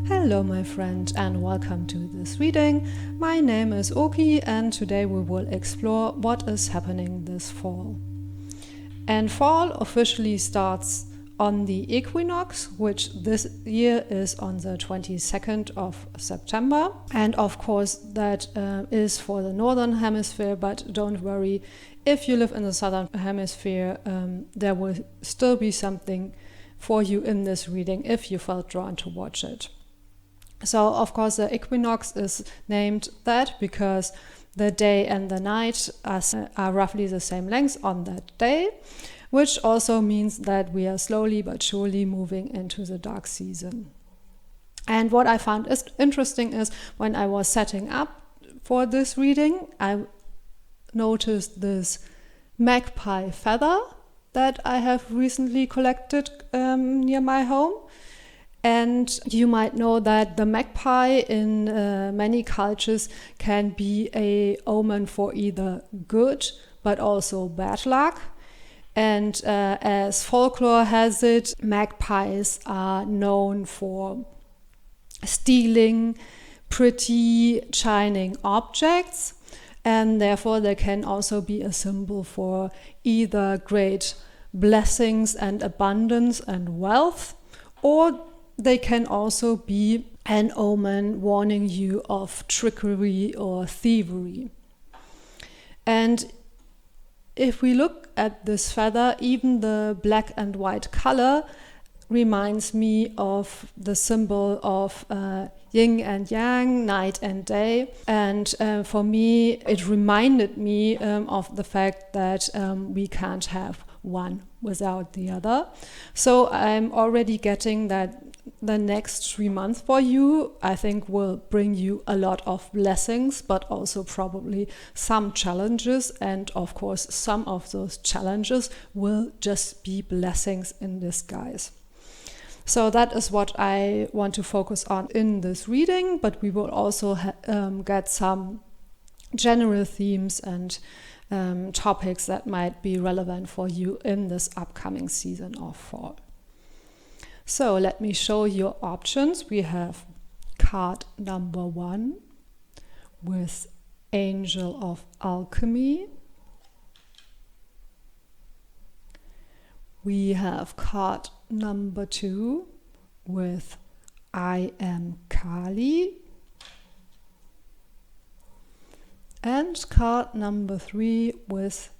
Hello my friend and welcome to this reading. My name is Oki and today we will explore what is happening this fall. And fall officially starts on the Equinox, which this year is on the 22nd of September. And of course that is for the Northern Hemisphere, but don't worry, if you live in the Southern Hemisphere, there will still be something for you in this reading if you felt drawn to watch it. So of course the equinox is named that because the day and the night are roughly the same length on that day, which also means that we are slowly but surely moving into the dark season. And what I found interesting is when I was setting up for this reading, I noticed this magpie feather that I have recently collected near my home. And you might know that the magpie in many cultures can be an omen for either good but also bad luck. And as folklore has it, magpies are known for stealing pretty shining objects, and therefore they can also be a symbol for either great blessings and abundance and wealth, or they can also be an omen warning you of trickery or thievery. And if we look at this feather, even the black and white color reminds me of the symbol of yin and yang, night and day. And for me, it reminded me of the fact that we can't have one without the other. So I'm already getting that the next 3 months for you, I think, will bring you a lot of blessings, but also probably some challenges. And of course, some of those challenges will just be blessings in disguise. So that is what I want to focus on in this reading, but we will also get some general themes and topics that might be relevant for you in this upcoming season of fall. So let me show you options. We have card number 1 with Angel of Alchemy. We have card number 2 with I Am Kali. And card number 3 with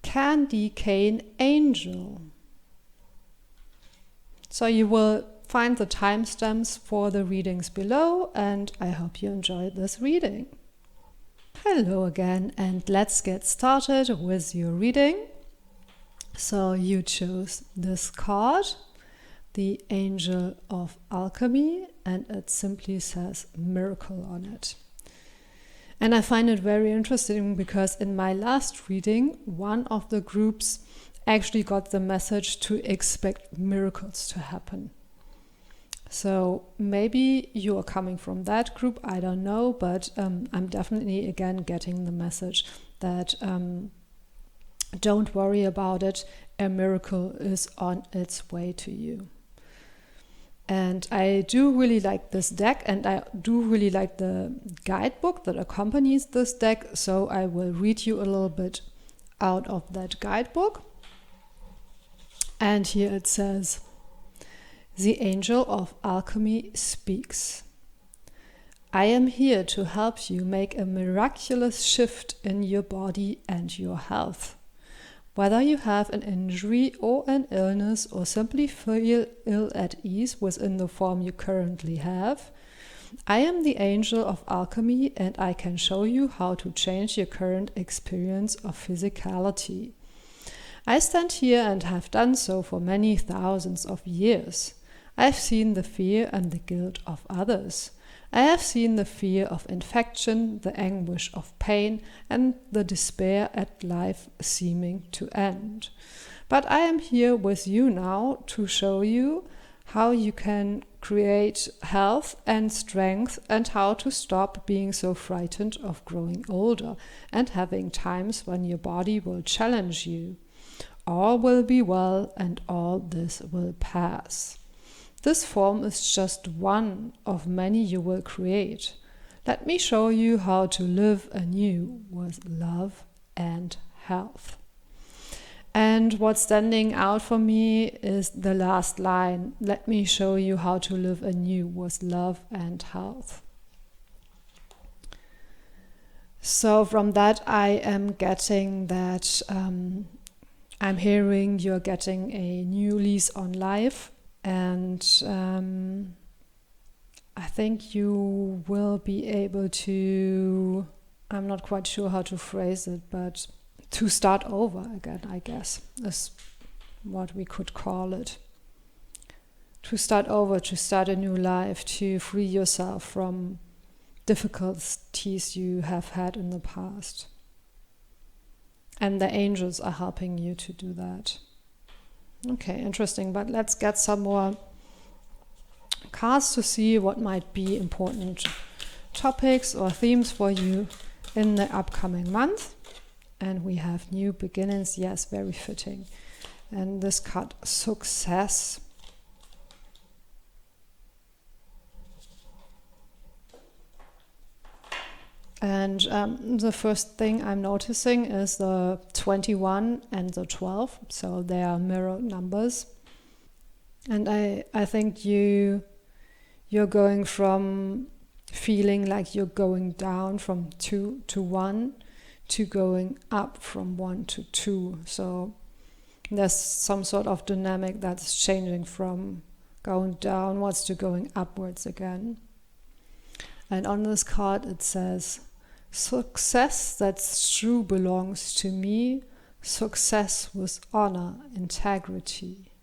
Candy Cane Angel. So you will find the timestamps for the readings below, and I hope you enjoyed this reading. Hello again, and let's get started with your reading. So you chose this card, the Angel of Alchemy, and it simply says miracle on it. And I find it very interesting because in my last reading, one of the groups actually got the message to expect miracles to happen. So maybe you are coming from that group, I don't know, but I'm definitely again getting the message that don't worry about it, a miracle is on its way to you. And I do really like this deck, and I do really like the guidebook that accompanies this deck, so I will read you a little bit out of that guidebook. And here it says, the Angel of Alchemy speaks. I am here to help you make a miraculous shift in your body and your health. Whether you have an injury or an illness or simply feel ill at ease within the form you currently have, I am the Angel of Alchemy and I can show you how to change your current experience of physicality. I stand here and have done so for many thousands of years. I've seen the fear and the guilt of others. I have seen the fear of infection, the anguish of pain, and the despair at life seeming to end. But I am here with you now to show you how you can create health and strength and how to stop being so frightened of growing older and having times when your body will challenge you. All will be well and all this will pass. This form is just one of many you will create. Let me show you how to live anew with love and health. And what's standing out for me is the last line. Let me show you how to live anew with love and health. So from that I am getting that I'm hearing you're getting a new lease on life, and I think you will be able to, I'm not quite sure how to phrase it, but to start over again, I guess, is what we could call it. To start over, to start a new life, to free yourself from difficulties you have had in the past. And the angels are helping you to do that. Okay, interesting, but let's get some more cards to see what might be important topics or themes for you in the upcoming month. And we have new beginnings, yes, very fitting. And this card, success. And the first thing I'm noticing is the 21 and the 12. So they are mirror numbers. And I think you're going from feeling like you're going down from 2 to 1 to going up from 1 to 2. So there's some sort of dynamic that's changing from going downwards to going upwards again. And on this card it says, success that's true belongs to me, success with honor, integrity.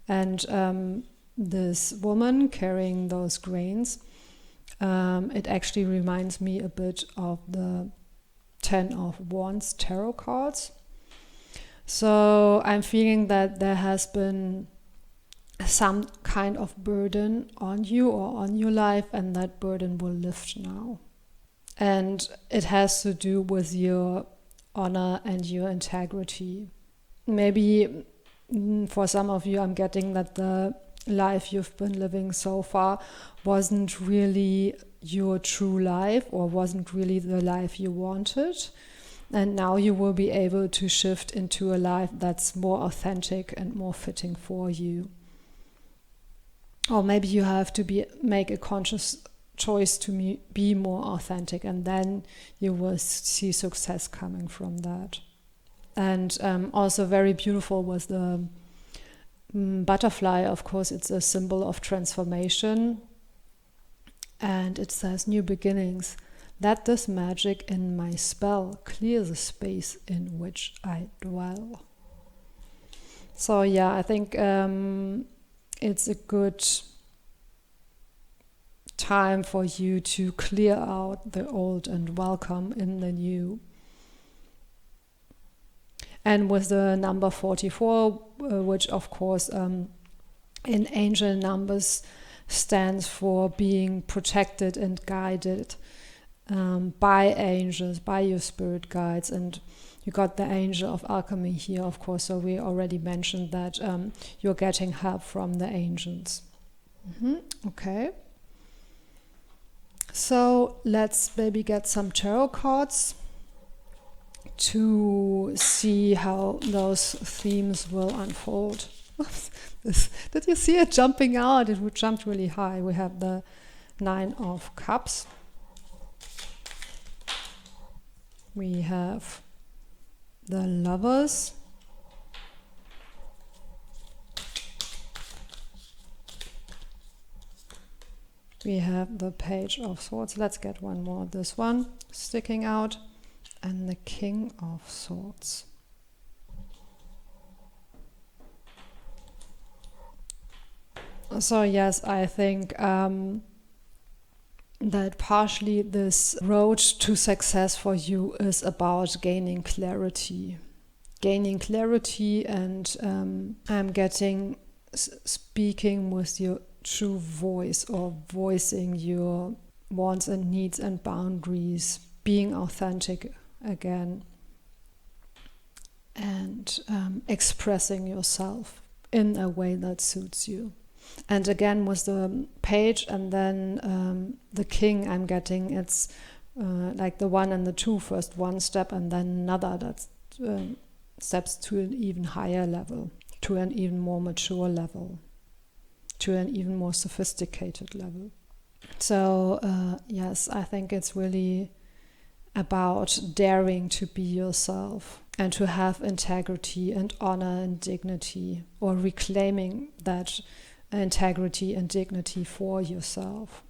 And this woman carrying those grains, it actually reminds me a bit of the 10 of Wands tarot cards. So I'm feeling that there has been some kind of burden on you or on your life, and that burden will lift now. And it has to do with your honor and your integrity. Maybe for some of you, I'm getting that the life you've been living so far wasn't really your true life, or wasn't really the life you wanted. And now you will be able to shift into a life that's more authentic and more fitting for you. Or maybe you have to make a conscious choice to be more authentic, and then you will see success coming from that. And also very beautiful was the butterfly. Of course, it's a symbol of transformation. And it says, new beginnings. Let this magic in my spell clear the space in which I dwell. So yeah, I think it's a good time for you to clear out the old and welcome in the new. And with the number 44, which of course in angel numbers stands for being protected and guided by angels, by your spirit guides. And you got the angel of Alchemy here, of course, so we already mentioned that you're getting help from the angels. Okay. So let's maybe get some tarot cards to see how those themes will unfold. Did you see it jumping out? It jumped really high. We have the 9 of Cups. We have the Lovers. We have the Page of Swords. Let's get one more. This one sticking out. And the King of Swords. So yes, I think that partially this road to success for you is about gaining clarity. And I'm getting speaking with your true voice, or voicing your wants and needs and boundaries, being authentic again, and expressing yourself in a way that suits you. And again, with the page and then the king I'm getting, it's like the 1 and the 2, first one step and then another that steps to an even higher level, to an even more mature level, to an even more sophisticated level. So yes, I think it's really about daring to be yourself and to have integrity and honor and dignity, or reclaiming that integrity and dignity for yourself.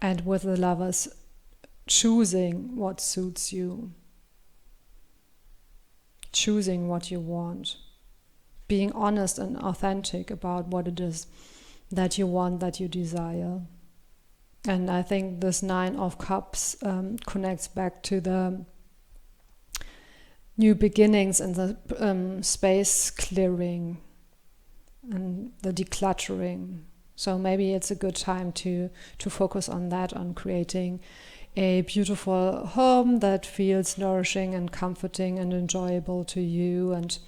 And with the Lovers, choosing what suits you, choosing what you want, being honest and authentic about what it is that you want, that you desire. And I think this 9 of Cups connects back to the new beginnings and the space clearing and the decluttering. So maybe it's a good time to focus on that, on creating a beautiful home that feels nourishing and comforting and enjoyable to you, and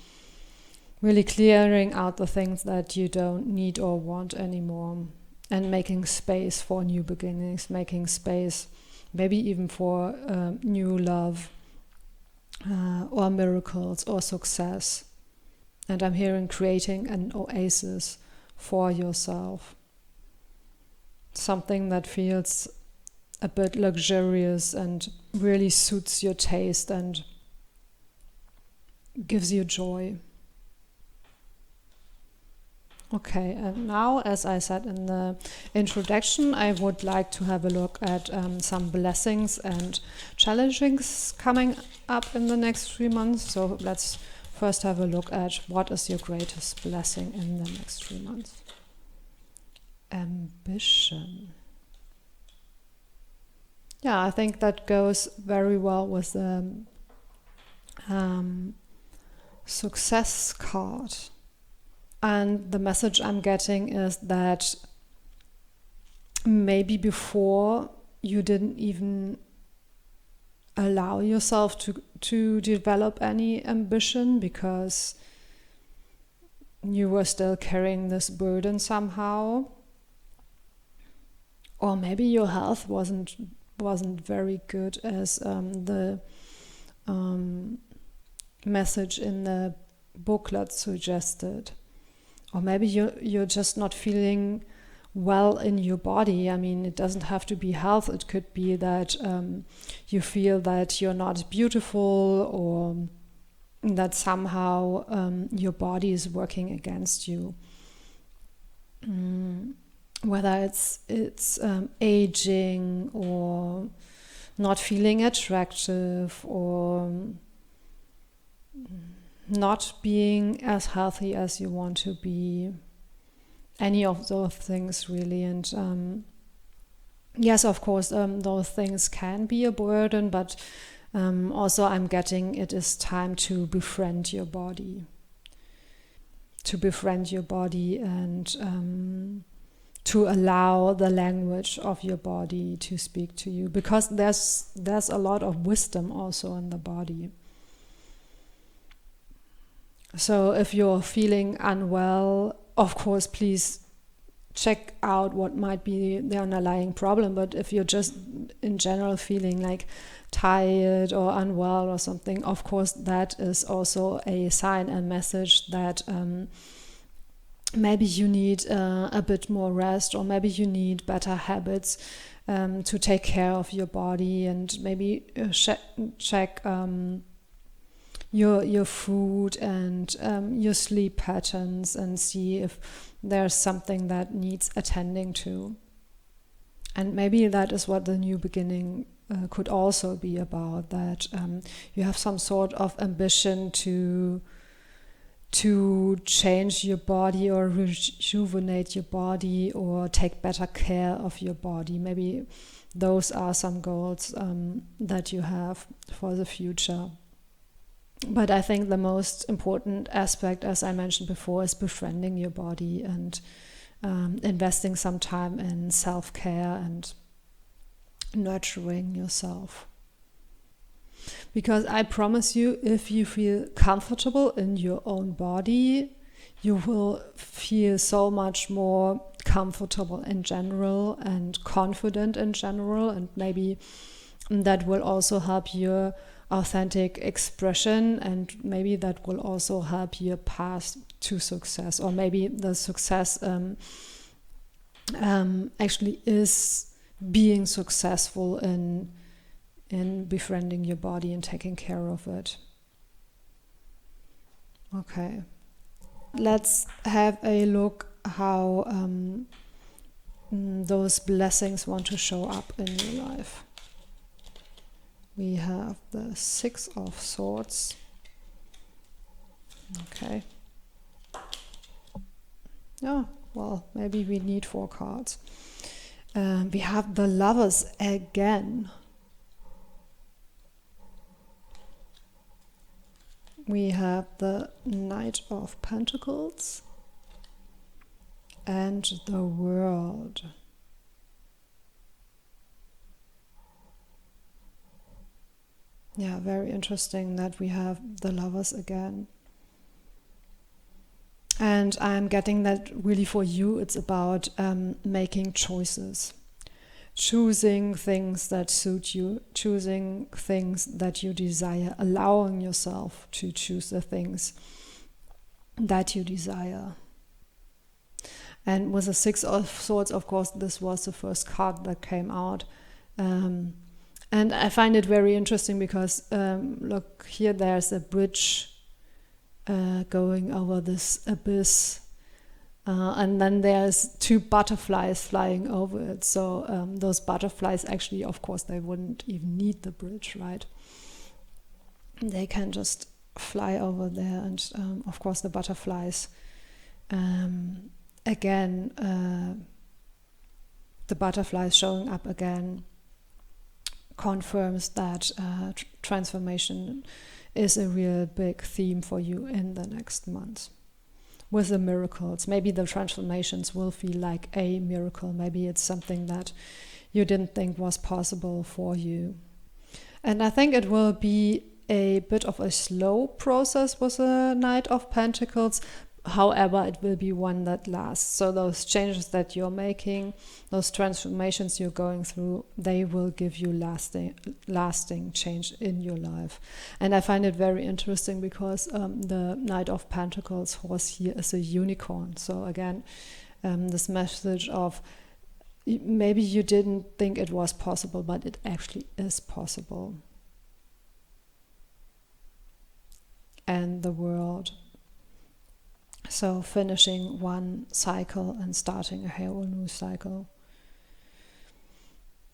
really clearing out the things that you don't need or want anymore, and making space for new beginnings, making space maybe even for new love or miracles or success. And I'm hearing creating an oasis for yourself, something that feels a bit luxurious and really suits your taste and gives you joy. Okay, and now, as I said in the introduction, I would like to have a look at some blessings and challenges coming up in the next 3 months. So let's first have a look at what is your greatest blessing in the next 3 months. Ambition. Yeah, I think that goes very well with the success card. And the message I'm getting is that maybe before you didn't even allow yourself to develop any ambition because you were still carrying this burden somehow. Or maybe your health wasn't very good, as the message in the booklet suggested. Or maybe you're just not feeling well in your body. I mean, it doesn't have to be health. It could be that you feel that you're not beautiful, or that somehow your body is working against you. Whether it's aging, or not feeling attractive, or not being as healthy as you want to be, any of those things really. And yes, of course, those things can be a burden, but also I'm getting it is time to befriend your body. To befriend your body and to allow the language of your body to speak to you, because there's a lot of wisdom also in the body. So if you're feeling unwell, of course, please check out what might be the underlying problem. But if you're just in general feeling like tired or unwell or something, of course, that is also a sign and message that maybe you need a bit more rest, or maybe you need better habits to take care of your body, and maybe check your food and your sleep patterns, and see if there's something that needs attending to. And maybe that is what the new beginning could also be about, that you have some sort of ambition to change your body, or rejuvenate your body, or take better care of your body. Maybe those are some goals that you have for the future. But I think the most important aspect, as I mentioned before, is befriending your body and investing some time in self-care and nurturing yourself. Because I promise you, if you feel comfortable in your own body, you will feel so much more comfortable in general and confident in general, and maybe that will also help your authentic expression, and maybe that will also help your path to success, or maybe the success actually is being successful in befriending your body and taking care of it. Okay, let's have a look how those blessings want to show up in your life. We have the 6 of Swords. Okay. Yeah, well, maybe we need 4 cards. We have the Lovers again. We have the Knight of Pentacles and the World. Yeah, very interesting that we have the Lovers again. And I'm getting that really for you, it's about making choices. Choosing things that suit you, choosing things that you desire, allowing yourself to choose the things that you desire. And with the 6 of Swords, of course, this was the first card that came out. And I find it very interesting because, look, here there's a bridge going over this abyss. And then there's 2 butterflies flying over it. So those butterflies actually, of course, they wouldn't even need the bridge, right? They can just fly over there. And of course, the butterflies, again, the butterflies showing up again confirms that transformation is a real big theme for you in the next month. With the miracles, maybe the transformations will feel like a miracle. Maybe it's something that you didn't think was possible for you. And I think it will be a bit of a slow process with the Knight of Pentacles. However, it will be one that lasts. So those changes that you're making, those transformations you're going through, they will give you lasting change in your life. And I find it very interesting because the Knight of Pentacles horse here is a unicorn. So again, this message of maybe you didn't think it was possible, but it actually is possible. And the World. So finishing one cycle and starting a whole new cycle,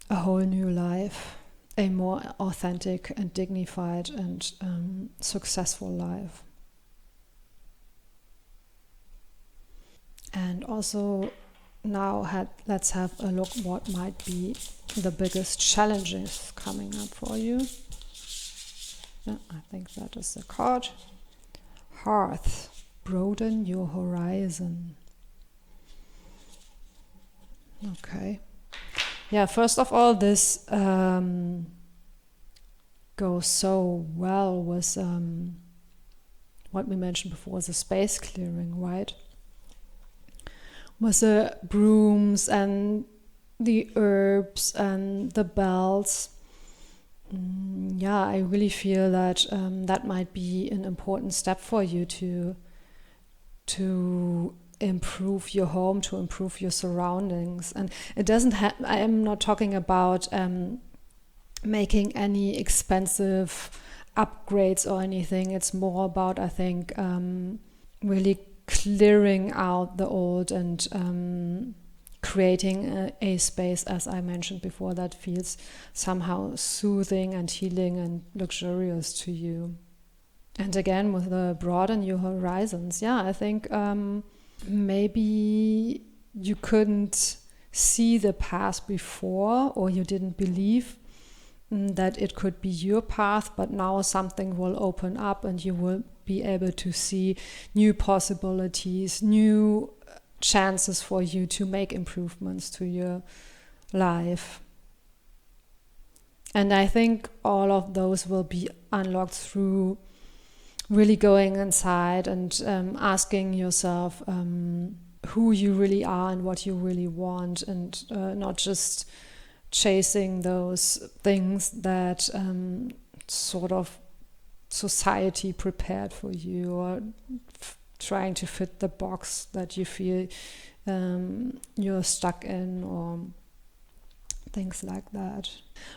a whole new life, a more authentic and dignified and successful life. And also now let's have a look what might be the biggest challenges coming up for you. Yeah, I think that is the card. Hearth. Broaden your horizon. Okay. Yeah, first of all, this goes so well with what we mentioned before, the space clearing, right? With the brooms and the herbs and the bells. Yeah, I really feel that that might be an important step for you to improve your home, to improve your surroundings. And it doesn't I am not talking about making any expensive upgrades or anything. It's more about, I think, really clearing out the old and creating a space, as I mentioned before, that feels somehow soothing and healing and luxurious to you. And again, with the broaden your horizons, yeah, I think maybe you couldn't see the path before, or you didn't believe that it could be your path, but now something will open up and you will be able to see new possibilities, new chances for you to make improvements to your life. And I think all of those will be unlocked through really going inside and asking yourself who you really are and what you really want, and not just chasing those things that sort of society prepared for you, or trying to fit the box that you feel you're stuck in, or things like that.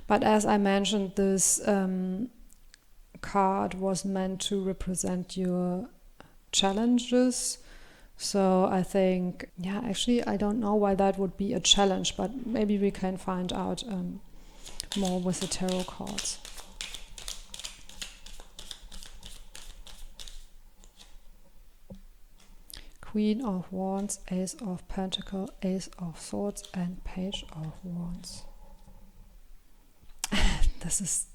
But as I mentioned, this card was meant to represent your challenges. So I think, actually, I don't know why that would be a challenge, but maybe we can find out more with the tarot cards. Queen of Wands, Ace of Pentacles, Ace of Swords, and Page of Wands. This is,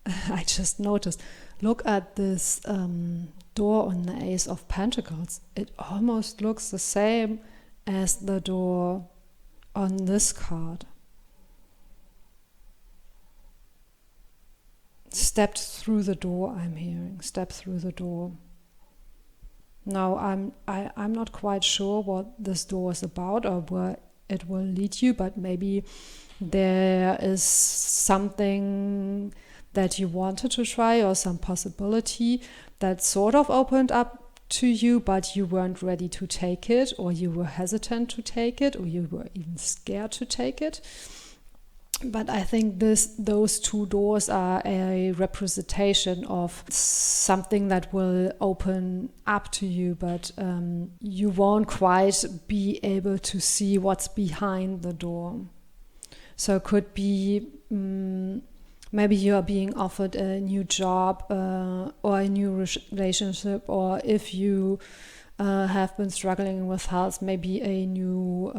I just noticed, look at this door on the Ace of Pentacles. It almost looks the same as the door on this card. Stepped through the door, I'm hearing. Step through the door. Now, I'm not quite sure what this door is about or where it will lead you, but maybe there is something that you wanted to try, or some possibility that sort of opened up to you, but you weren't ready to take it, or you were hesitant to take it, or you were even scared to take it. But I think those two doors are a representation of something that will open up to you, but you won't quite be able to see what's behind the door. So it could be maybe you are being offered a new job or a new relationship, or if you have been struggling with health, maybe a new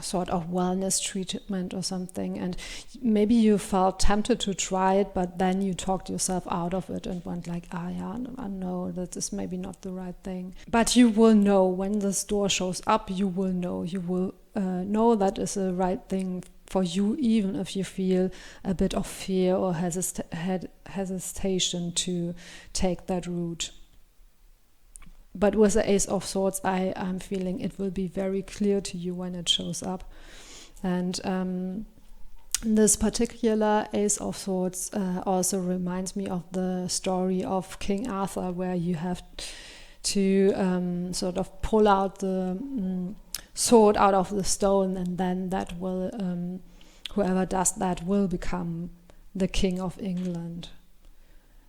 sort of wellness treatment or something, and maybe you felt tempted to try it, but then you talked yourself out of it and went like, no, that is maybe not the right thing. But you will know when this door shows up. You will know that is the right thing for you, even if you feel a bit of fear or hesitation to take that route. But with the Ace of Swords, I'm feeling it will be very clear to you when it shows up. And this particular Ace of Swords also reminds me of the story of King Arthur, where you have to sort of pull out the sword out of the stone, and then that will, whoever does that will become the King of England.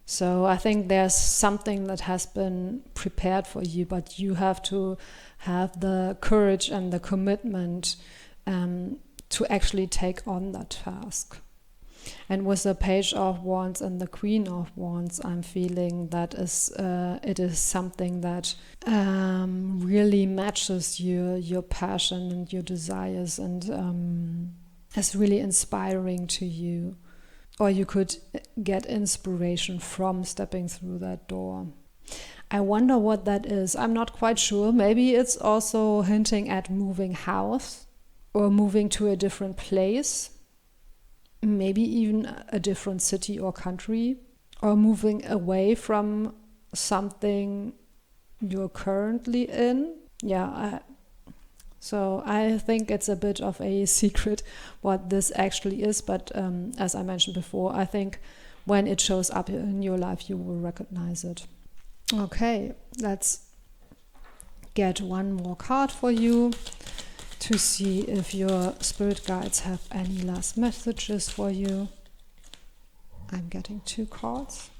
So I think there's something that has been prepared for you, but you have to have the courage and the commitment to actually take on that task. And with the Page of Wands and the Queen of Wands, I'm feeling that it is something that really matches your passion and your desires, and is really inspiring to you. Or you could get inspiration from stepping through that door. I wonder what that is. I'm not quite sure. Maybe it's also hinting at moving house, or moving to a different place. Maybe even a different city or country, or moving away from something you're currently in. So I think it's a bit of a secret what this actually is, but as I mentioned before, I think when it shows up in your life, you will recognize it. Okay, let's get one more card for you to see if your spirit guides have any last messages for you. I'm getting 2 cards.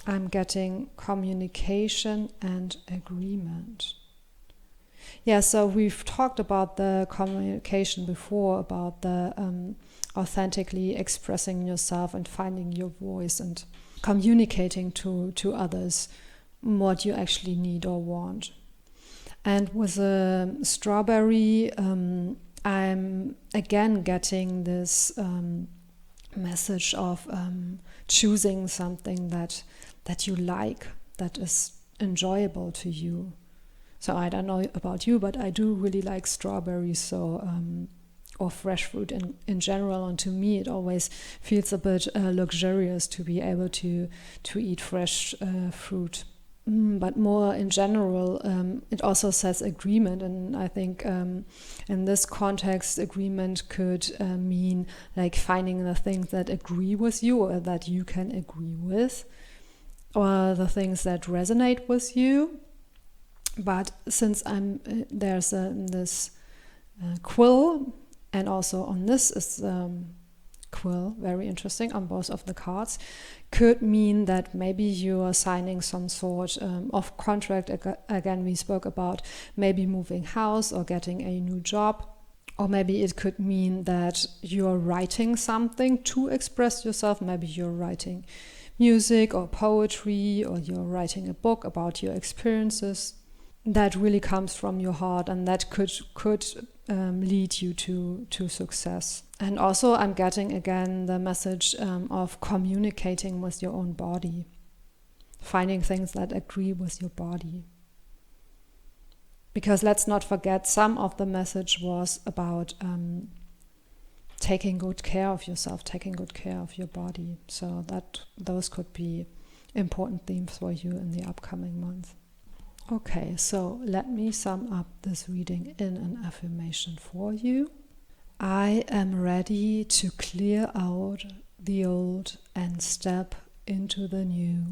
I'm getting communication and agreement. Yeah, so we've talked about the communication before, about the authentically expressing yourself and finding your voice and communicating to others what you actually need or want. And with a strawberry, I'm again getting this message of choosing something that you like, that is enjoyable to you. So I don't know about you, but I do really like strawberries. So or fresh fruit in general. And to me, it always feels a bit luxurious to be able to eat fresh fruit. But more in general, it also says agreement, and I think in this context, agreement could mean like finding the things that agree with you or that you can agree with, or the things that resonate with you. But since there's this quill, and also on this is quill, very interesting on both of the cards, could mean that maybe you are signing some sort of contract. Again, we spoke about maybe moving house or getting a new job. Or maybe it could mean that you're writing something to express yourself. Maybe you're writing music or poetry, or you're writing a book about your experiences that really comes from your heart, and that could lead you to success. And also I'm getting again the message of communicating with your own body, finding things that agree with your body. Because let's not forget, some of the message was about taking good care of yourself, taking good care of your body. So those could be important themes for you in the upcoming month. Okay, so let me sum up this reading in an affirmation for you. I am ready to clear out the old and step into the new.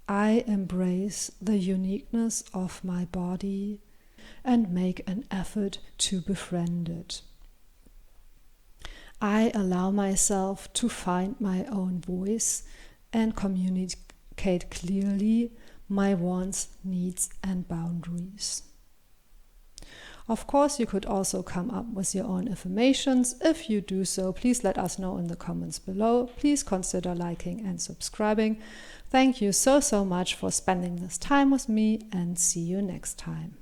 I embrace the uniqueness of my body and make an effort to befriend it. I allow myself to find my own voice and communicate clearly my wants, needs, and boundaries. Of course, you could also come up with your own affirmations. If you do so, please let us know in the comments below. Please consider liking and subscribing. Thank you so much for spending this time with me, and see you next time.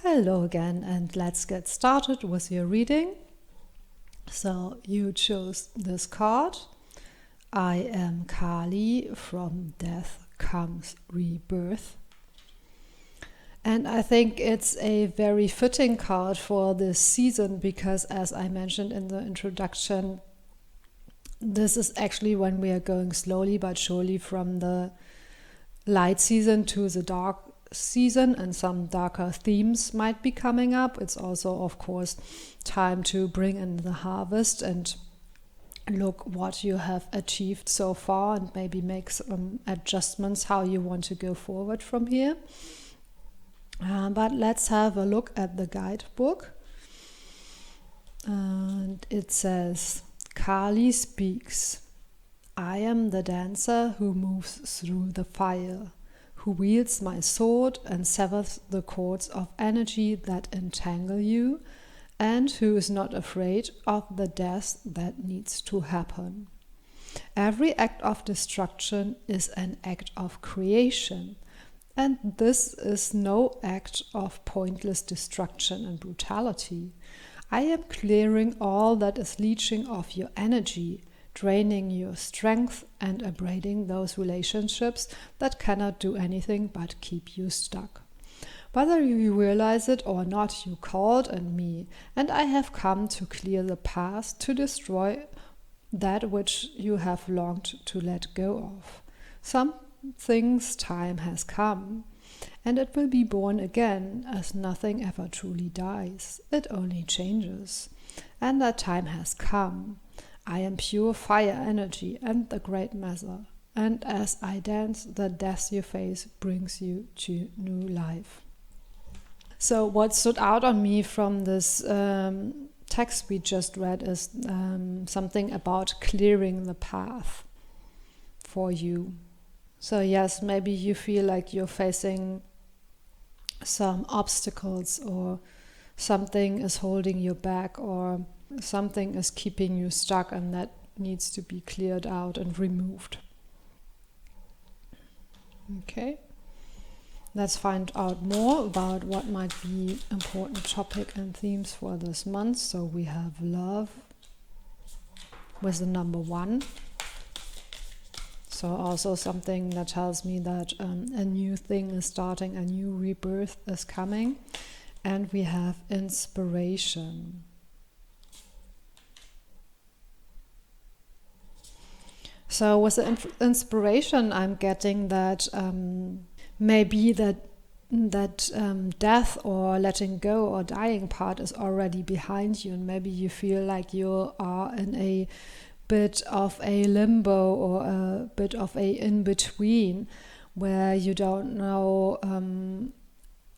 Hello again, and let's get started with your reading. So you chose this card. I am Kali, from death comes rebirth. And I think it's a very fitting card for this season, because as I mentioned in the introduction, this is actually when we are going slowly but surely from the light season to the dark season, and some darker themes might be coming up. It's also, of course, time to bring in the harvest and look what you have achieved so far, and maybe make some adjustments how you want to go forward from here. But let's have a look at the guidebook. And it says, Kali speaks. I am the dancer who moves through the fire, who wields my sword and severs the cords of energy that entangle you, and who is not afraid of the death that needs to happen. Every act of destruction is an act of creation, and this is no act of pointless destruction and brutality. I am clearing all that is leeching off your energy, draining your strength, and abrading those relationships that cannot do anything but keep you stuck. Whether you realize it or not, you called on me, and I have come to clear the past, to destroy that which you have longed to let go of. Some things' time has come, and it will be born again, as nothing ever truly dies. It only changes. And that time has come. I am pure fire energy and the great mother, and as I dance, the death you face brings you to new life. So what stood out on me from this text we just read is something about clearing the path for you. So yes, maybe you feel like you're facing some obstacles, or something is holding you back, or something is keeping you stuck, and that needs to be cleared out and removed. Okay. Let's find out more about what might be important topic and themes for this month. So we have love with the number 1. So also something that tells me that a new thing is starting, a new rebirth is coming. And we have inspiration. So with the inspiration, I'm getting that maybe that death or letting go or dying part is already behind you, and maybe you feel like you are in a bit of a limbo or a bit of a in-between where you don't know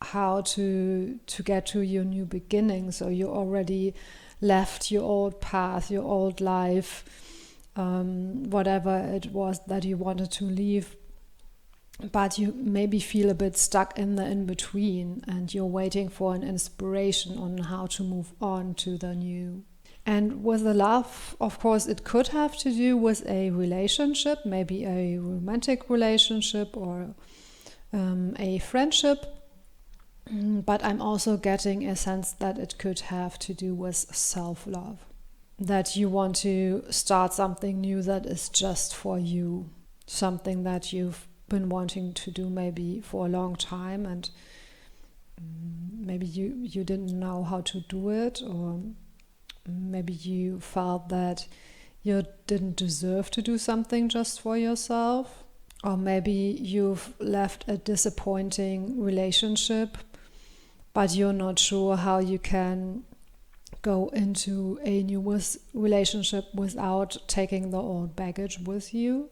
how to get to your new beginning. So you already left your old path, your old life, whatever it was that you wanted to leave, but you maybe feel a bit stuck in the in-between and you're waiting for an inspiration on how to move on to the new. And with the love, of course, it could have to do with a relationship, maybe a romantic relationship or a friendship, but I'm also getting a sense that it could have to do with self-love. That you want to start something new that is just for you, something that you've been wanting to do maybe for a long time, and maybe you didn't know how to do it, or maybe you felt that you didn't deserve to do something just for yourself, or maybe you've left a disappointing relationship, but you're not sure how you can go into a new relationship without taking the old baggage with you.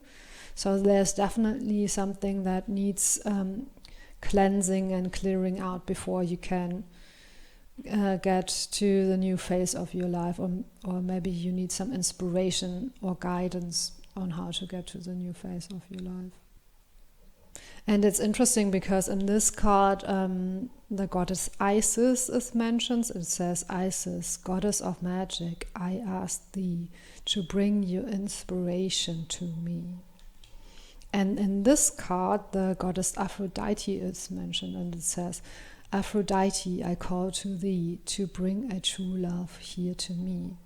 So there's definitely something that needs cleansing and clearing out before you can get to the new phase of your life, or maybe you need some inspiration or guidance on how to get to the new phase of your life. And it's interesting because in this card, the goddess Isis is mentioned. It says, Isis, goddess of magic, I ask thee to bring your inspiration to me. And in this card, the goddess Aphrodite is mentioned, and it says, Aphrodite, I call to thee to bring a true love here to me.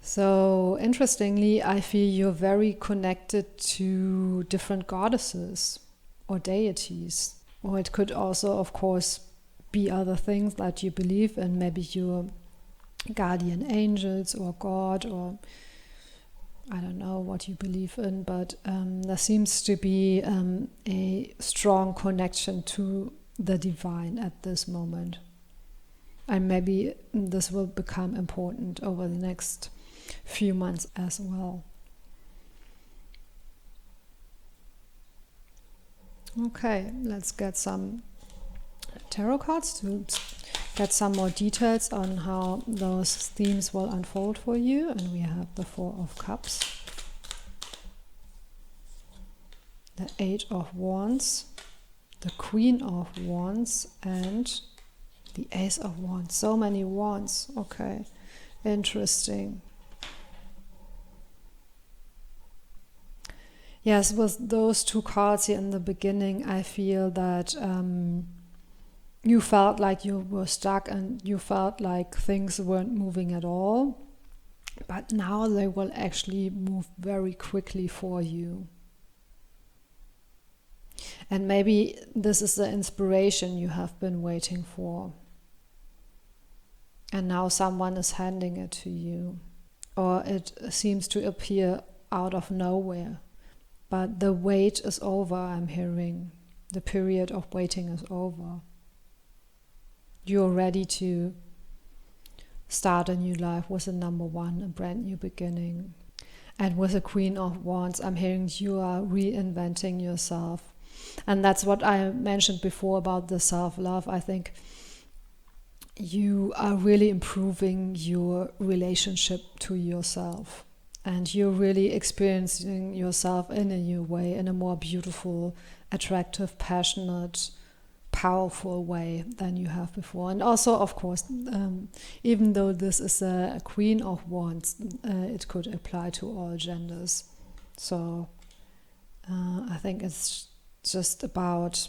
So interestingly, I feel you're very connected to different goddesses or deities. Or it could also, of course, be other things that you believe in, maybe your guardian angels or God, or I don't know what you believe in, but there seems to be a strong connection to the divine at this moment. And maybe this will become important over the next few months as well. Okay, let's get some tarot cards to get some more details on how those themes will unfold for you. And we have the Four of Cups, the Eight of Wands, the Queen of Wands, and the Ace of Wands. So many wands. Okay, interesting. Yes, with those two cards here in the beginning, I feel that you felt like you were stuck and you felt like things weren't moving at all. But now they will actually move very quickly for you. And maybe this is the inspiration you have been waiting for. And now someone is handing it to you. Or it seems to appear out of nowhere. But the wait is over, I'm hearing. The period of waiting is over. You're ready to start a new life with a number one, a brand new beginning. And with the Queen of Wands, I'm hearing you are reinventing yourself. And that's what I mentioned before about the self-love. I think you are really improving your relationship to yourself. And you're really experiencing yourself in a new way, in a more beautiful, attractive, passionate, powerful way than you have before. And also, of course, even though this is a Queen of Wands, it could apply to all genders. So I think it's just about,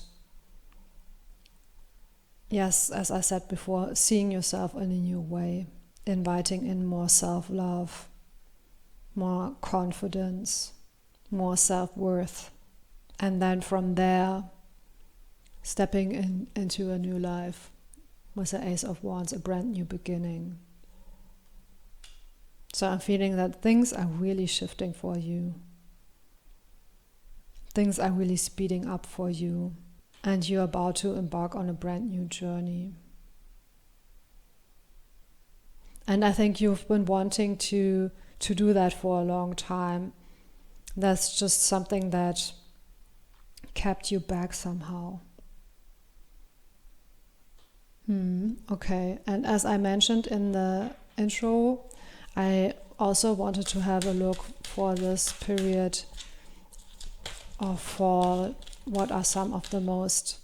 yes, as I said before, seeing yourself in a new way, inviting in more self-love, more confidence, more self-worth. And then from there, stepping into a new life. With the Ace of Wands, a brand new beginning. So I'm feeling that things are really shifting for you. Things are really speeding up for you. And you're about to embark on a brand new journey. And I think you've been wanting to do that for a long time. That's just something that kept you back somehow. Okay, and as I mentioned in the intro, I also wanted to have a look for this period of fall. What are some of the most,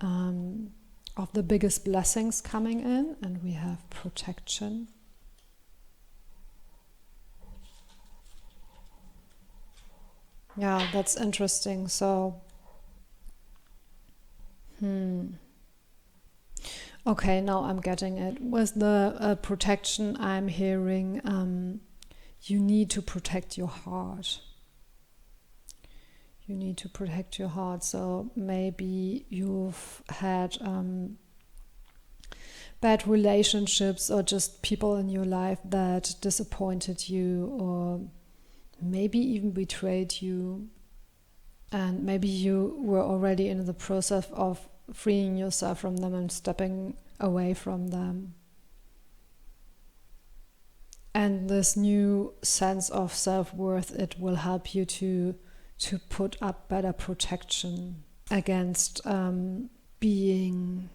of the biggest blessings coming in? And we have protection. Yeah, that's interesting. So, okay, now I'm getting it. With the protection, I'm hearing you need to protect your heart. You need to protect your heart. So maybe you've had bad relationships or just people in your life that disappointed you or maybe even betrayed you. And maybe you were already in the process of freeing yourself from them and stepping away from them. And this new sense of self-worth, it will help you to put up better protection against being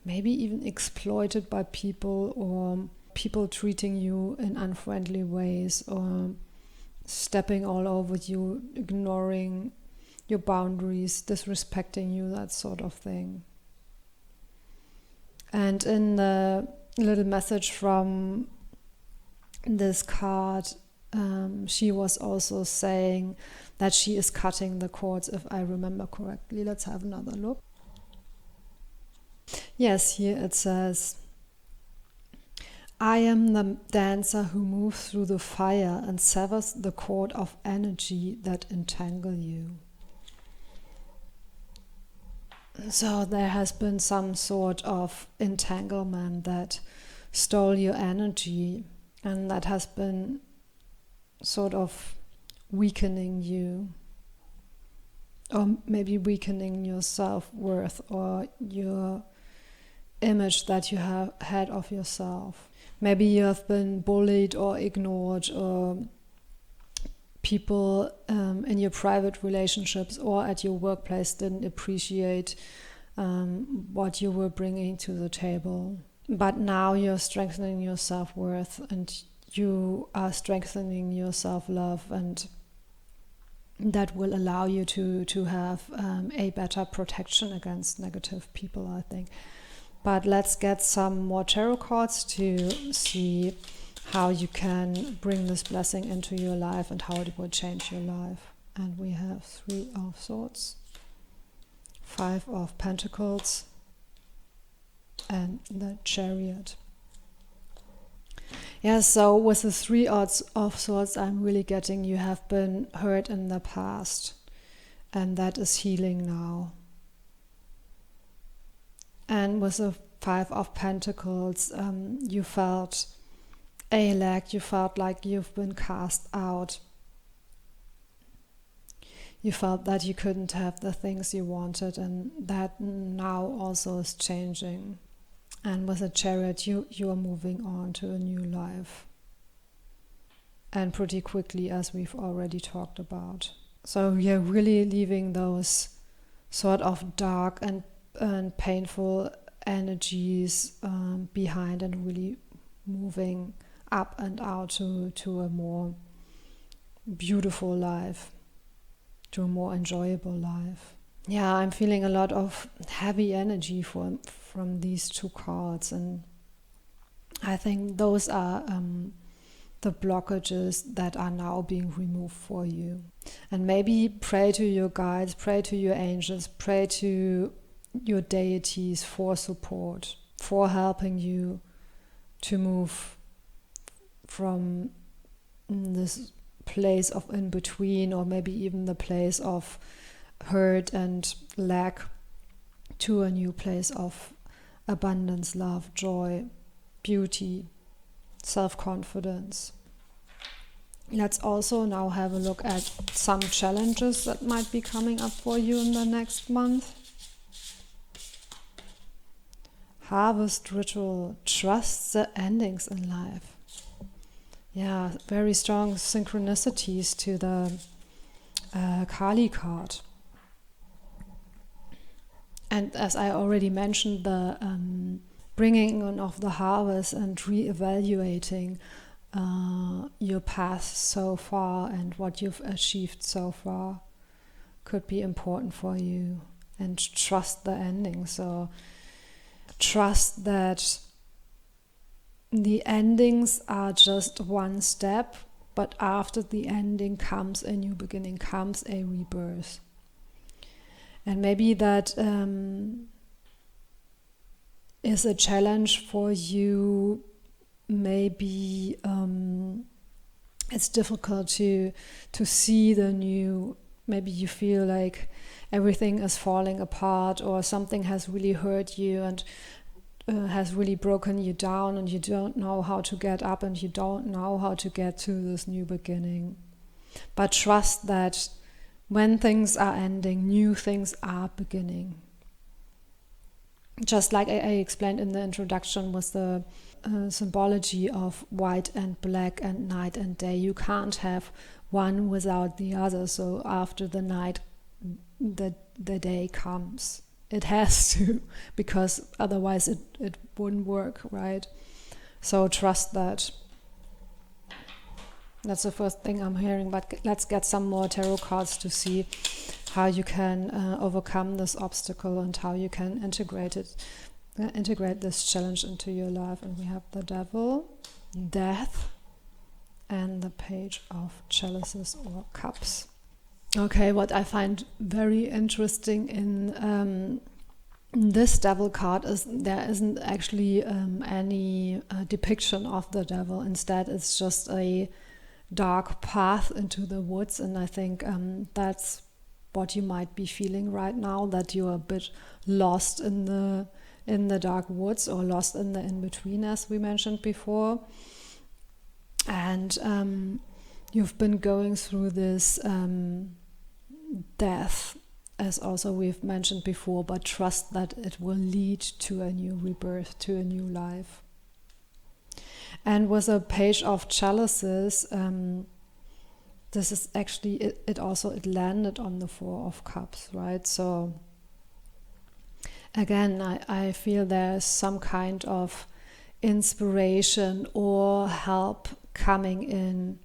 maybe even exploited by people, or people treating you in unfriendly ways, or stepping all over you, ignoring your boundaries, disrespecting you, that sort of thing. And in the little message from this card, she was also saying that she is cutting the cords, if I remember correctly. Let's have another look. Yes, here it says, I am the dancer who moves through the fire and severs the cord of energy that entangle you. So there has been some sort of entanglement that stole your energy, and that has been sort of weakening you, or maybe weakening your self-worth or your image that you have had of yourself. Maybe you have been bullied or ignored, or people in your private relationships or at your workplace didn't appreciate what you were bringing to the table. But now you're strengthening your self-worth, and you are strengthening your self-love, and that will allow you to have a better protection against negative people, I think. But let's get some more tarot cards to see how you can bring this blessing into your life and how it will change your life. And we have 3 of Swords, 5 of Pentacles, and the Chariot. Yeah, so with the 3 of Swords, I'm really getting you have been hurt in the past, and that is healing now. And with the 5 of Pentacles, you felt a lack, you felt like you've been cast out. You felt that you couldn't have the things you wanted, and that now also is changing. And with the Chariot, you are moving on to a new life. And pretty quickly, as we've already talked about. So you're really leaving those sort of dark and painful energies behind, and really moving up and out to a more beautiful life, to a more enjoyable life. Yeah, I'm feeling a lot of heavy energy from these 2 cards, and I think those are the blockages that are now being removed for you. And maybe pray to your guides, pray to your angels, pray to your deities for support, for helping you to move from this place of in-between, or maybe even the place of hurt and lack, to a new place of abundance, love, joy, beauty, self-confidence. Let's also now have a look at some challenges that might be coming up for you in the next month. Harvest ritual, trust the endings in life. Yeah, very strong synchronicities to the Kali card. And as I already mentioned, the bringing in of the harvest and re-evaluating your path so far and what you've achieved so far could be important for you. And trust the ending. So trust that the endings are just one step, but after the ending comes a new beginning, comes a rebirth. And maybe that is a challenge for you. Maybe it's difficult to see the new. Maybe you feel like everything is falling apart, or something has really hurt you and has really broken you down, and you don't know how to get up, and you don't know how to get to this new beginning. But trust that when things are ending, new things are beginning. Just like I explained in the introduction with the symbology of white and black and night and day, you can't have one without the other. So after the night, the day comes. It has to, because otherwise it wouldn't work, right? So trust that. That's the first thing I'm hearing, but let's get some more tarot cards to see how you can overcome this obstacle and how you can integrate this challenge into your life. And we have the Devil, Death, and the Page of Chalices or Cups. Okay, what I find very interesting in this Devil card is there isn't actually any depiction of the devil. Instead, it's just a dark path into the woods, and I think that's what you might be feeling right now, that you're a bit lost in the dark woods, or lost in the in-between, as we mentioned before. And you've been going through this death, as also we've mentioned before, but trust that it will lead to a new rebirth, to a new life. And with a Page of Chalices, this is actually, it landed on the Four of Cups, right? So again, I feel there's some kind of inspiration or help coming in,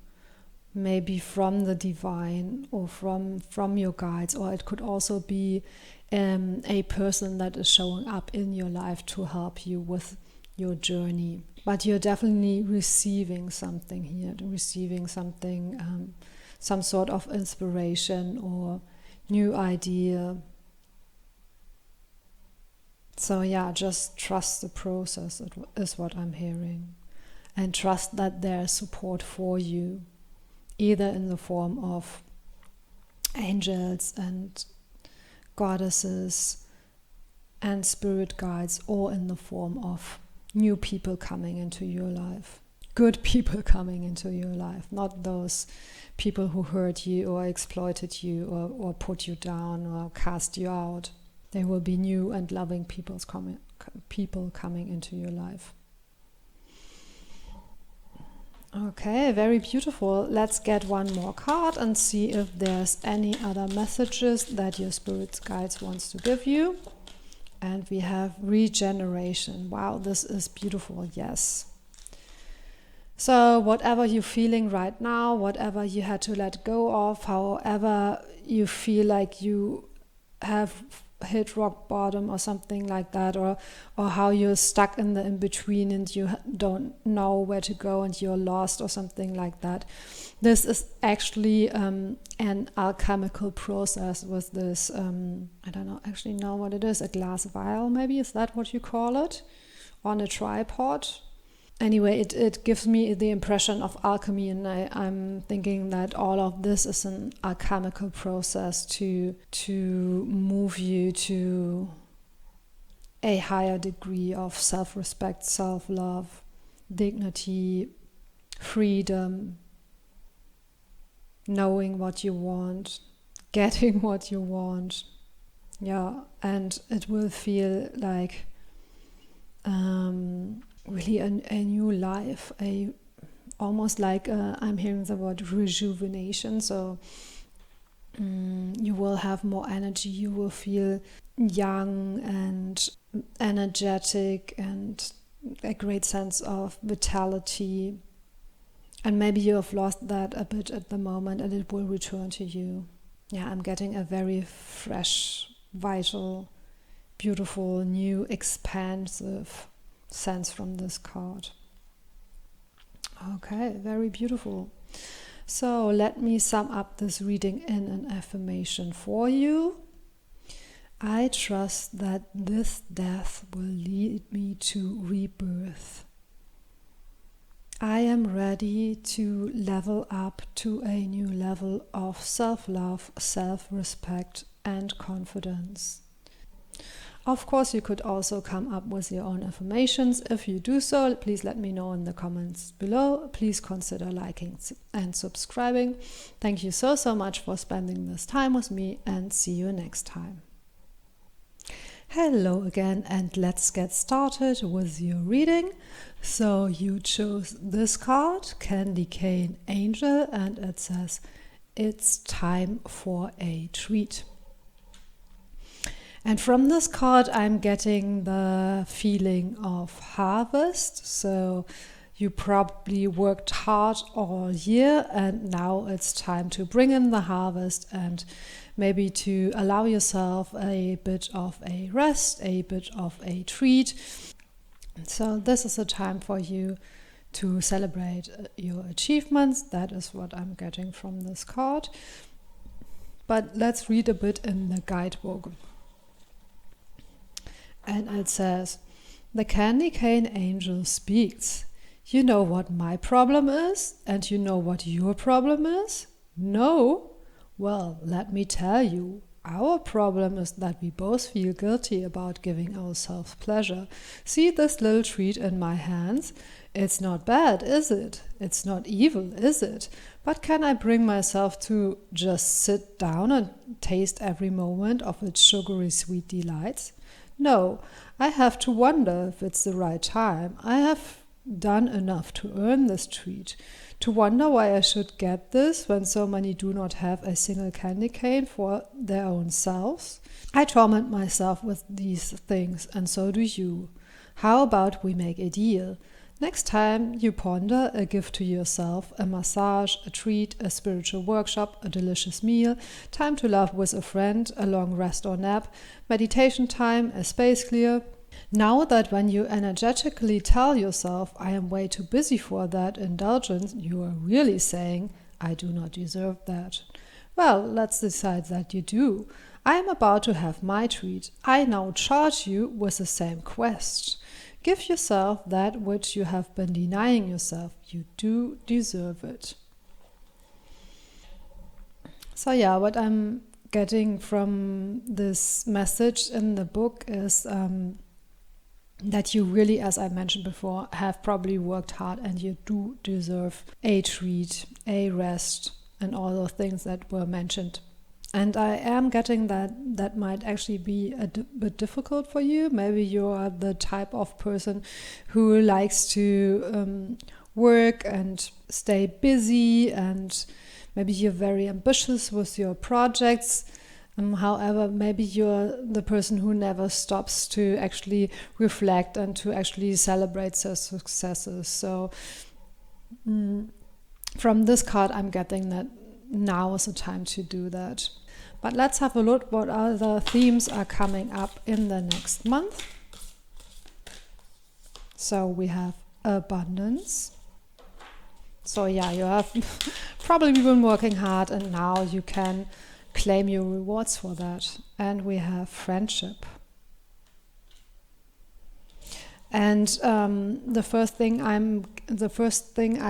maybe from the divine or from your guides, or it could also be a person that is showing up in your life to help you with your journey. But you're definitely receiving something here, receiving something, some sort of inspiration or new idea. So yeah, just trust the process, is what I'm hearing. And trust that there's support for you, either in the form of angels and goddesses and spirit guides, or in the form of new people coming into your life. Good people coming into your life, not those people who hurt you or exploited you or put you down or cast you out. There will be new and loving people coming into your life. Okay, very beautiful. Let's get one more card and see if there's any other messages that your spirit guides wants to give you. And we have regeneration. Wow, this is beautiful, yes. So whatever you're feeling right now, whatever you had to let go of, however you feel like you have hit rock bottom or something like that, or how you're stuck in the in-between and you don't know where to go and you're lost or something like that. This is actually an alchemical process with this, I don't actually know what it is, a glass vial maybe, is that what you call it? On a tripod. Anyway, it gives me the impression of alchemy, and I'm thinking that all of this is an alchemical process to move you to a higher degree of self-respect, self-love, dignity, freedom, knowing what you want, getting what you want. Yeah, and it will feel like really a new life, almost like I'm hearing the word rejuvenation. So you will have more energy, you will feel young and energetic and a great sense of vitality. And maybe you have lost that a bit at the moment and it will return to you. Yeah, I'm getting a very fresh, vital, beautiful, new, expansive sense from this card. Okay, very beautiful. So let me sum up this reading in an affirmation for you. I trust that this death will lead me to rebirth. I am ready to level up to a new level of self-love, self-respect, and confidence. Of course, you could also come up with your own affirmations. If you do so, please let me know in the comments below. Please consider liking and subscribing. Thank you so much for spending this time with me, and see you next time. Hello again, and let's get started with your reading. So you chose this card, Candy Cane Angel, and it says, it's time for a treat. And from this card, I'm getting the feeling of harvest. So you probably worked hard all year and now it's time to bring in the harvest and maybe to allow yourself a bit of a rest, a bit of a treat. So this is a time for you to celebrate your achievements. That is what I'm getting from this card. But let's read a bit in the guidebook. And it says, the Candy Cane Angel speaks. You know what my problem is, and you know what your problem is? No? Well, let me tell you. Our problem is that we both feel guilty about giving ourselves pleasure. See this little treat in my hands? It's not bad, is it? It's not evil, is it? But can I bring myself to just sit down and taste every moment of its sugary sweet delights? No, I have to wonder if it's the right time. I have done enough to earn this treat. To wonder why I should get this when so many do not have a single candy cane for their own selves. I torment myself with these things, and so do you. How about we make a deal? Next time you ponder a gift to yourself, a massage, a treat, a spiritual workshop, a delicious meal, time to laugh with a friend, a long rest or nap, meditation time, a space clear. Know that when you energetically tell yourself, I am way too busy for that indulgence, you are really saying, I do not deserve that. Well, let's decide that you do. I am about to have my treat. I now charge you with the same quest. Give yourself that which you have been denying yourself. You do deserve it. So yeah, what I'm getting from this message in the book is that you really, as I mentioned before, have probably worked hard and you do deserve a treat, a rest, and all those things that were mentioned. And I am getting that might actually be a bit difficult for you. Maybe you are the type of person who likes to work and stay busy, and maybe you're very ambitious with your projects. However, maybe you're the person who never stops to actually reflect and to actually celebrate their successes. So from this card, I'm getting that now is the time to do that. But let's have a look what other themes are coming up in the next month. So we have abundance. So yeah, you have probably been working hard and now you can claim your rewards for that. And we have friendship. And the first thing I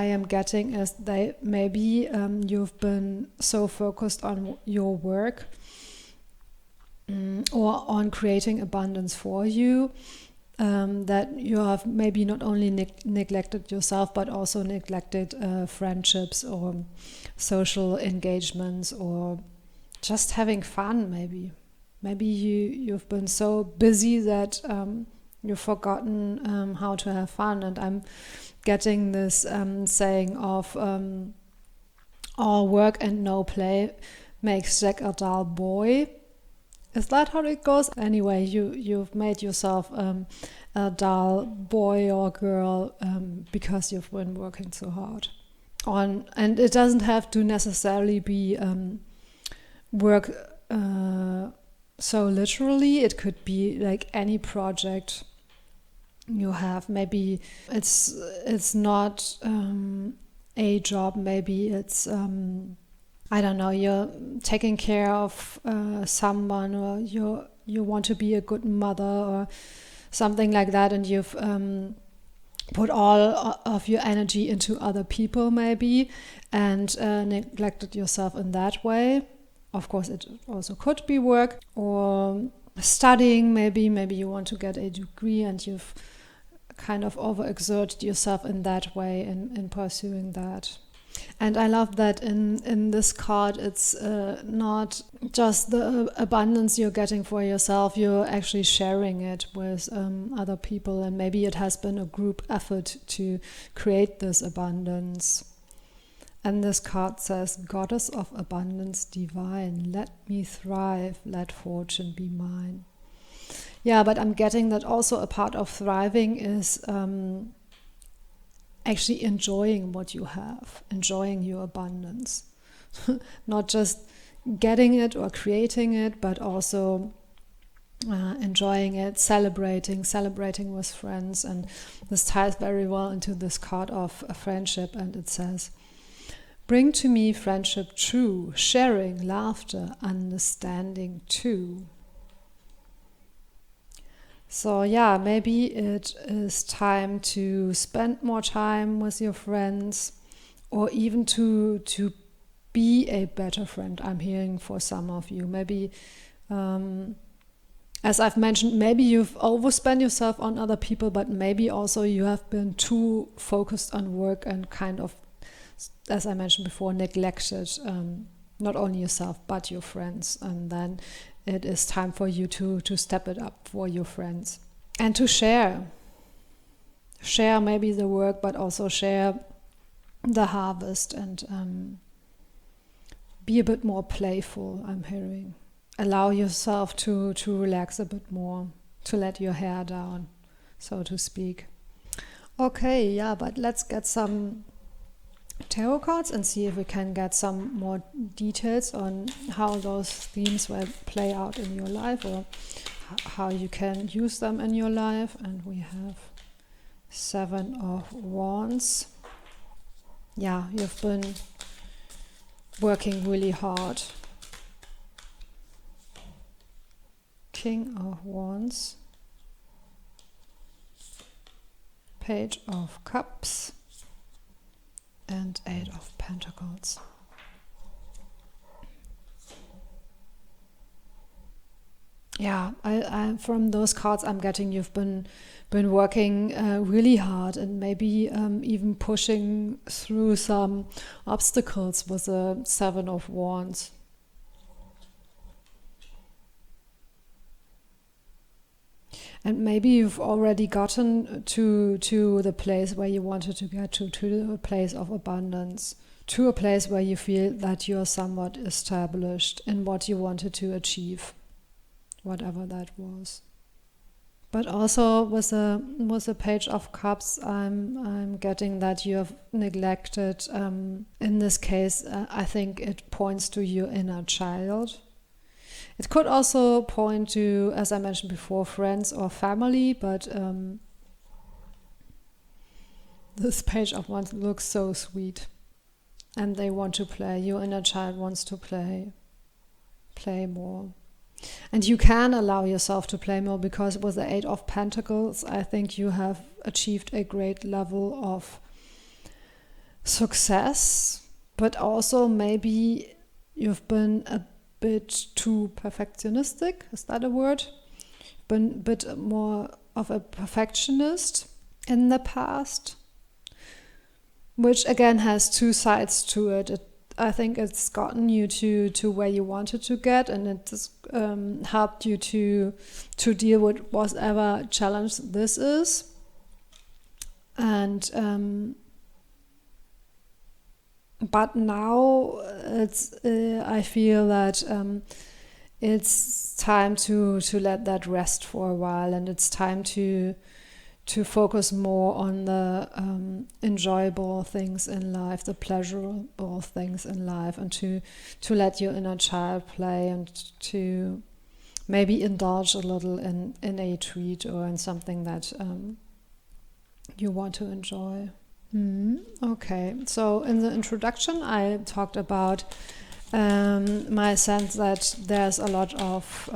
am getting is that maybe you've been so focused on your work or on creating abundance for you, that you have maybe not only neglected yourself, but also neglected friendships or social engagements, or just having fun. Maybe you've been so busy that you've forgotten how to have fun. And I'm getting this saying of all work and no play makes Jack a dull boy. Is that how it goes? Anyway, you've made yourself a dull boy or girl because you've been working so hard on. And it doesn't have to necessarily be work so literally. It could be like any project you have. Maybe it's not a job. Maybe it's I don't know, you're taking care of someone, or you want to be a good mother or something like that, and you've put all of your energy into other people maybe, and neglected yourself in that way. Of course, it also could be work or studying. Maybe you want to get a degree and you've kind of overexerted yourself in that way in pursuing that. And I love that in this card, it's not just the abundance you're getting for yourself, you're actually sharing it with other people. And maybe it has been a group effort to create this abundance. And this card says, Goddess of Abundance Divine, let me thrive, let fortune be mine. Yeah, but I'm getting that also a part of thriving is actually enjoying what you have, enjoying your abundance. Not just getting it or creating it, but also enjoying it, celebrating with friends. And this ties very well into this card of a friendship, and it says, bring to me friendship true, sharing, laughter, understanding too. So yeah, maybe it is time to spend more time with your friends, or even to be a better friend. I'm hearing for some of you. Maybe, as I've mentioned, maybe you've overspent yourself on other people, but maybe also you have been too focused on work and kind of, as I mentioned before, neglected not only yourself, but your friends. And then it is time for you to step it up for your friends and to share maybe the work, but also share the harvest, and be a bit more playful. I'm hearing, allow yourself to relax a bit more, to let your hair down, so to speak. Okay, yeah, but let's get some tarot cards and see if we can get some more details on how those themes will play out in your life, or how you can use them in your life. And we have 7 of Wands. Yeah, you've been working really hard. King of Wands. Page of Cups. And 8 of Pentacles. Yeah, I from those cards I'm getting you've been working really hard, and maybe even pushing through some obstacles with the 7 of Wands. And maybe you've already gotten to the place where you wanted to get to a place of abundance, to a place where you feel that you're somewhat established in what you wanted to achieve, whatever that was. But also with the Page of Cups, I'm getting that you have neglected. In this case, I think it points to your inner child. It could also point to, as I mentioned before, friends or family, but this Page of Wands looks so sweet. And they want to play. Your inner child wants to play more. And you can allow yourself to play more, because with the 8 of Pentacles, I think you have achieved a great level of success, but also maybe you've been a bit too perfectionistic. Is that a word? Been a bit more of a perfectionist in the past, which again has two sides to it. I think it's gotten you to where you wanted to get, and it's helped you to deal with whatever challenge this is. And but now I feel that it's time to let that rest for a while, and it's time to focus more on the enjoyable things in life, the pleasurable things in life, and to let your inner child play, and to maybe indulge a little in a treat or in something that you want to enjoy. Okay, so in the introduction I talked about my sense that there's a lot of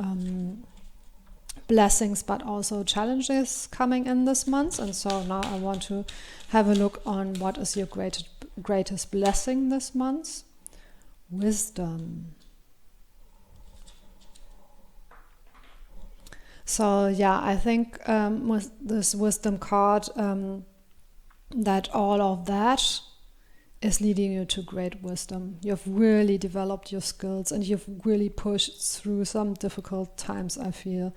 blessings but also challenges coming in this month, and so now I want to have a look on what is your greatest blessing this month. Wisdom. So yeah, I think with this wisdom card that all of that is leading you to great wisdom. You've really developed your skills, and you've really pushed through some difficult times, I feel.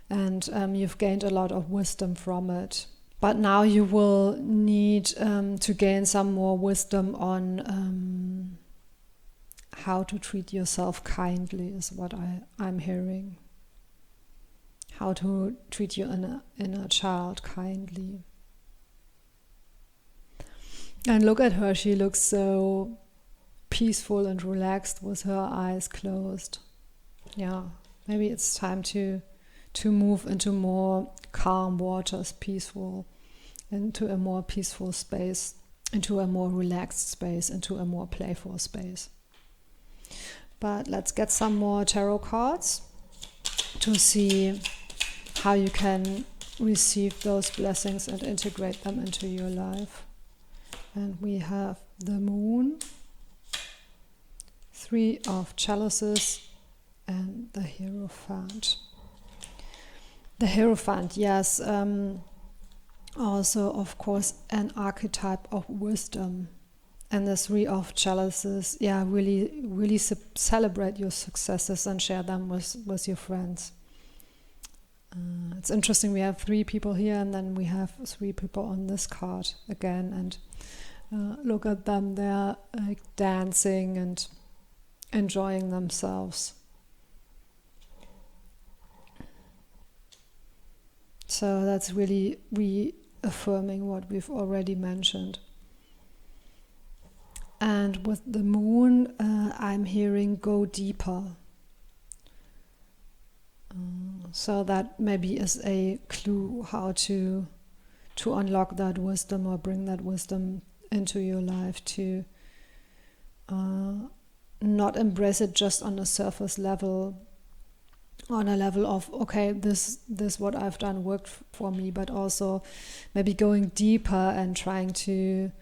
And you've gained a lot of wisdom from it. But now you will need to gain some more wisdom on how to treat yourself kindly, is what I'm hearing. How to treat your inner child kindly. And look at her, she looks so peaceful and relaxed with her eyes closed. Yeah, maybe it's time to move into more calm waters, into a more peaceful space, into a more relaxed space, into a more playful space. But let's get some more tarot cards to see how you can receive those blessings and integrate them into your life. And we have the Moon, 3 of Chalices, and the Hierophant. The Hierophant, yes, also of course an archetype of wisdom. And the 3 of Chalices, yeah, really celebrate your successes and share them with your friends. It's interesting, we have 3 people here, and then we have 3 people on this card again, and look at them, they're like dancing and enjoying themselves. So that's really reaffirming what we've already mentioned. And with the Moon, I'm hearing go deeper. So that maybe is a clue how to unlock that wisdom or bring that wisdom into your life, to not embrace it just on a surface level, on a level of, okay, this what I've done worked for me, but also maybe going deeper and trying to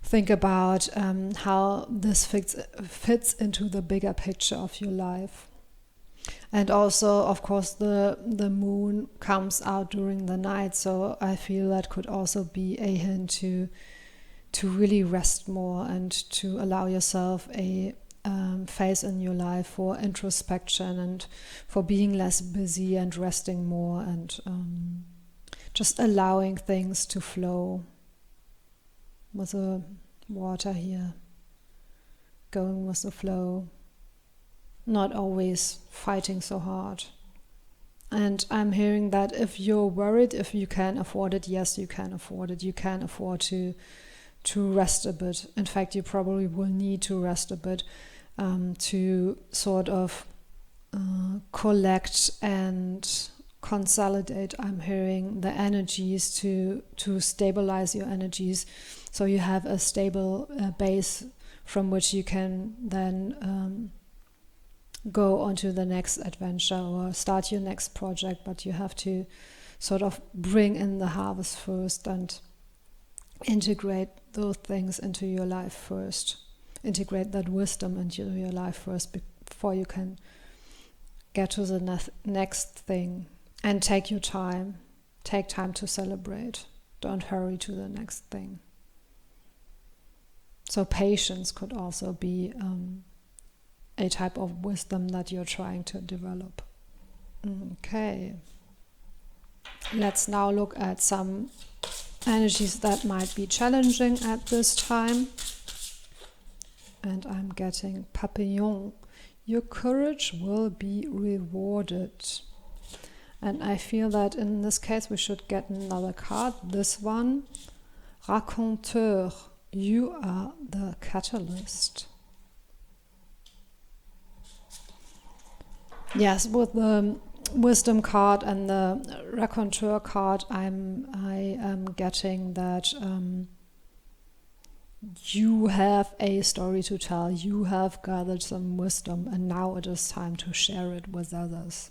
think about how this fits into the bigger picture of your life. And also, of course, the Moon comes out during the night, so I feel that could also be a hint to really rest more and to allow yourself a phase in your life for introspection and for being less busy and resting more, and just allowing things to flow. With the water here, going with the flow, not always fighting so hard. And I'm hearing that if you're worried, if you can afford it, yes, you can afford it. You can afford to rest a bit. In fact, you probably will need to rest a bit to sort of collect and consolidate, I'm hearing, the energies, to stabilize your energies, so you have a stable base from which you can then go on to the next adventure or start your next project. But you have to sort of bring in the harvest first and integrate those things into your life first. Integrate that wisdom into your life first before you can get to the next thing. And take your time. Take time to celebrate. Don't hurry to the next thing. So patience could also be a type of wisdom that you're trying to develop. Okay. Let's now look at some energies that might be challenging at this time. And I'm getting Papillon. Your courage will be rewarded. And I feel that in this case we should get another card. This one, Raconteur. You are the catalyst. Yes, with the Wisdom card and the Raconteur card, I am getting that you have a story to tell. You have gathered some wisdom, and now it is time to share it with others.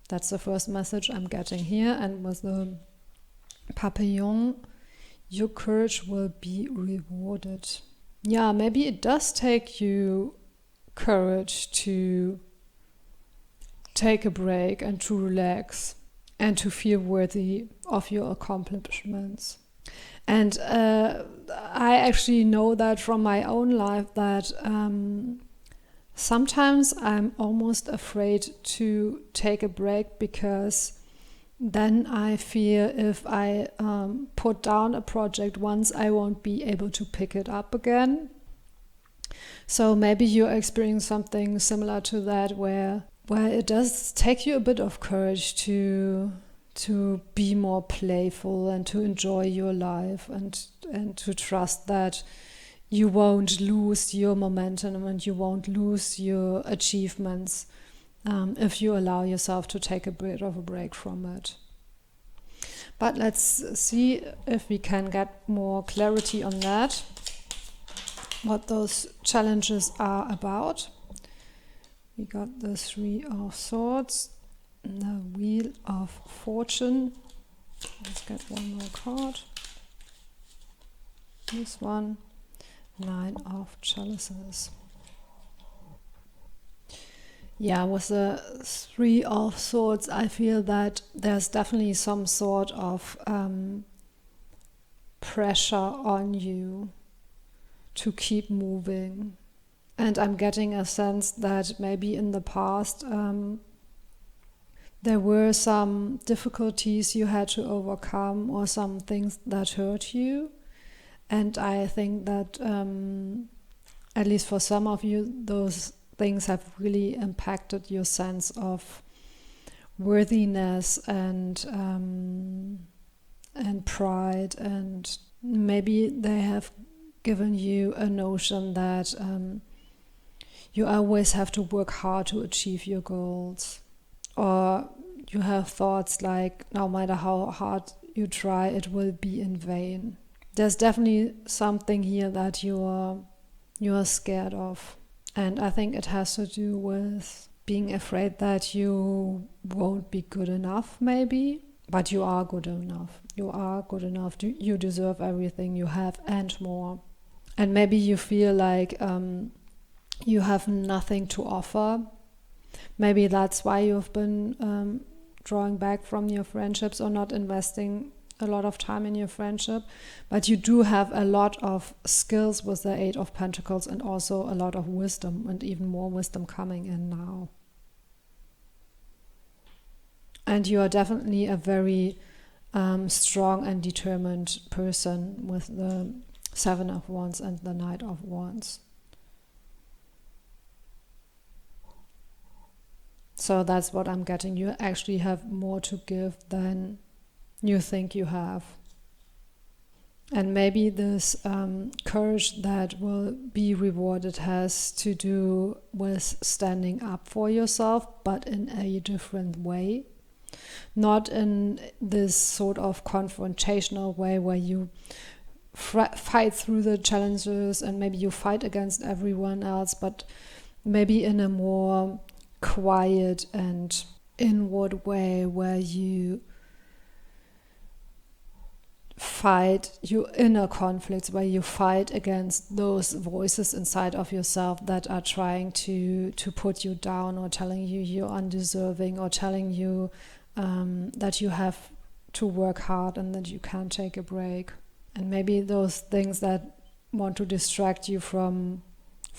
That's the first message I'm getting here. And with the Papillon, your courage will be rewarded. Yeah, maybe it does take you courage to take a break and to relax and to feel worthy of your accomplishments. And I actually know that from my own life that sometimes I'm almost afraid to take a break, because then I fear if I put down a project once, I won't be able to pick it up again. So maybe you're experiencing something similar to that, where it does take you a bit of courage to be more playful and to enjoy your life and to trust that you won't lose your momentum and you won't lose your achievements if you allow yourself to take a bit of a break from it. But let's see if we can get more clarity on that, what those challenges are about. We got the Three of Swords, the Wheel of Fortune. Let's get one more card. This one, Nine of Chalices. Yeah, with the Three of Swords, I feel that there's definitely some sort of pressure on you to keep moving. And I'm getting a sense that maybe in the past there were some difficulties you had to overcome, or some things that hurt you. And I think that at least for some of you, those things have really impacted your sense of worthiness and pride, and maybe they have given you a notion that you always have to work hard to achieve your goals, or you have thoughts like no matter how hard you try, it will be in vain. There's definitely something here that you are scared of. And I think it has to do with being afraid that you won't be good enough, maybe. But you are good enough. You are good enough. You deserve everything you have and more. And maybe you feel like you have nothing to offer. Maybe that's why you've been drawing back from your friendships or not investing a lot of time in your friendship, but you do have a lot of skills with the Eight of Pentacles, and also a lot of wisdom, and even more wisdom coming in now. And you are definitely a very strong and determined person with the Seven of Wands and the Knight of Wands. So that's what I'm getting. You actually have more to give than you think you have. And maybe this courage that will be rewarded has to do with standing up for yourself, but in a different way. Not in this sort of confrontational way where you fight through the challenges and maybe you fight against everyone else, but maybe in a more quiet and inward way where you fight your inner conflicts, where you fight against those voices inside of yourself that are trying to put you down, or telling you you're undeserving, or telling you that you have to work hard and that you can't take a break. And maybe those things that want to distract you from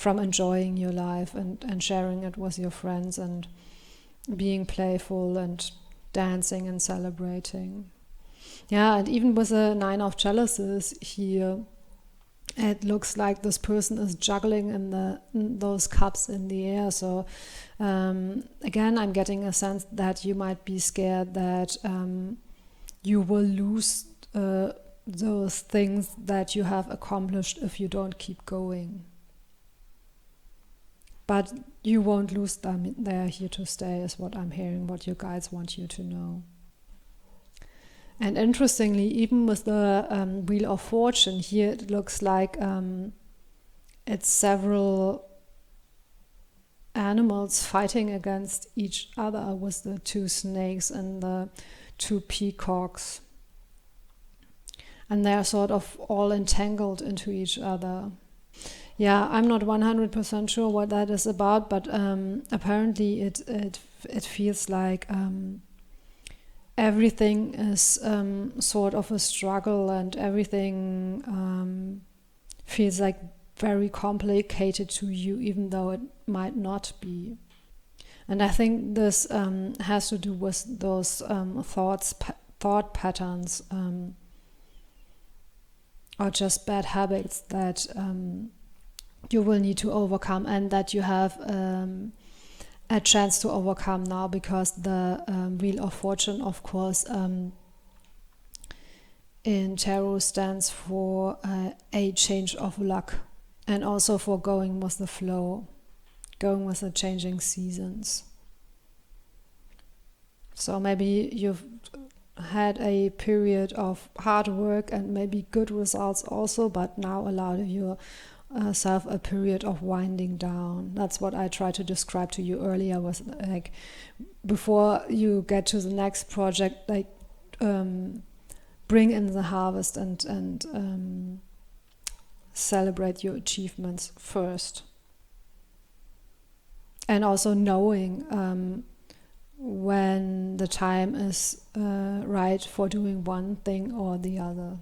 enjoying your life and sharing it with your friends and being playful and dancing and celebrating. Yeah, and even with the 9 of Chalices here, it looks like this person is juggling in those cups in the air. So again, I'm getting a sense that you might be scared that you will lose those things that you have accomplished if you don't keep going. But you won't lose them. They're here to stay, is what I'm hearing, what your guides want you to know. And interestingly, even with the Wheel of Fortune here, it looks like it's several animals fighting against each other, with the 2 snakes and the 2 peacocks. And they're sort of all entangled into each other. Yeah, I'm not 100% sure what that is about, but apparently it feels like everything is sort of a struggle, and everything feels like very complicated to you, even though it might not be. And I think this has to do with those thought patterns, or just bad habits that you will need to overcome, and that you have a chance to overcome now, because the Wheel of Fortune, of course, in tarot stands for a change of luck, and also for going with the flow, going with the changing seasons. So maybe you've had a period of hard work and maybe good results also, but now allow yourself a period of winding down. That's what I tried to describe to you earlier, was like, before you get to the next project, like bring in the harvest and celebrate your achievements first. And also knowing when the time is right for doing one thing or the other.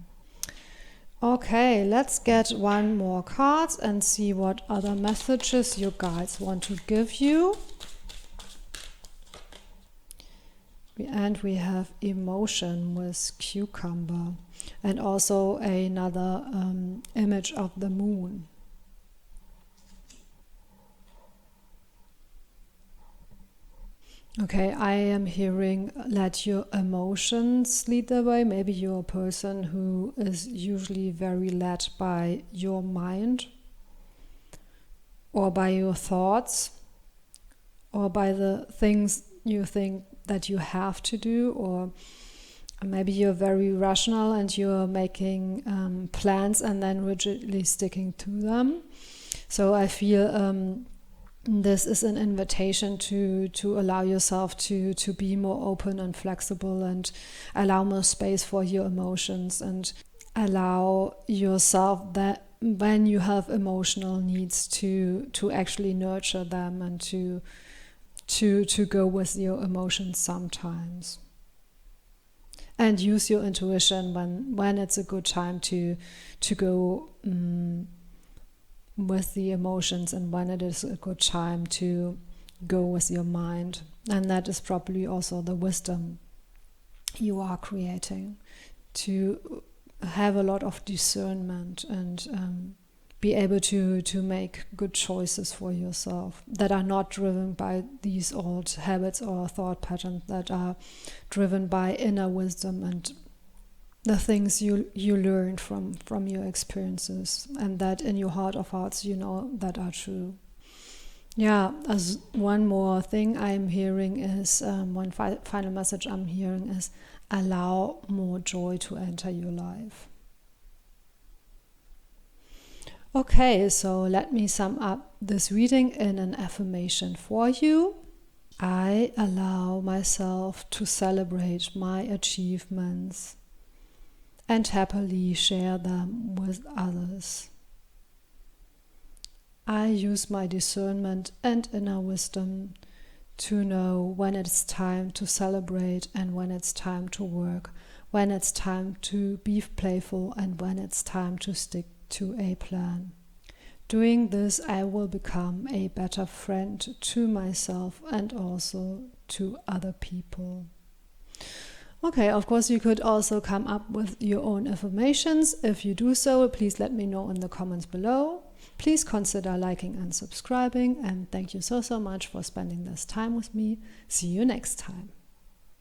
Okay, let's get one more card and see what other messages your guides want to give you. And we have emotion with cucumber, and also another image of the moon. Okay, I am hearing let your emotions lead the way. Maybe you're a person who is usually very led by your mind, or by your thoughts, or by the things you think that you have to do, or maybe you're very rational and you're making plans and then rigidly sticking to them. So I feel this is an invitation to allow yourself to be more open and flexible, and allow more space for your emotions, and allow yourself that when you have emotional needs to actually nurture them, and to go with your emotions sometimes. And use your intuition when it's a good time to go with the emotions, and when it is a good time to go with your mind. And that is probably also the wisdom you are creating, to have a lot of discernment and be able to make good choices for yourself that are not driven by these old habits or thought patterns, that are driven by inner wisdom and the things you learned from your experiences, and that in your heart of hearts you know that are true. Yeah, as one more thing I'm hearing is, one final message I'm hearing is, allow more joy to enter your life. Okay, so let me sum up this reading in an affirmation for you. I allow myself to celebrate my achievements and happily share them with others. I use my discernment and inner wisdom to know when it's time to celebrate and when it's time to work, when it's time to be playful and when it's time to stick to a plan. Doing this, I will become a better friend to myself and also to other people. Okay, of course you could also come up with your own affirmations. If you do so, please let me know in the comments below. Please consider liking and subscribing, and thank you so much for spending this time with me. See you next time.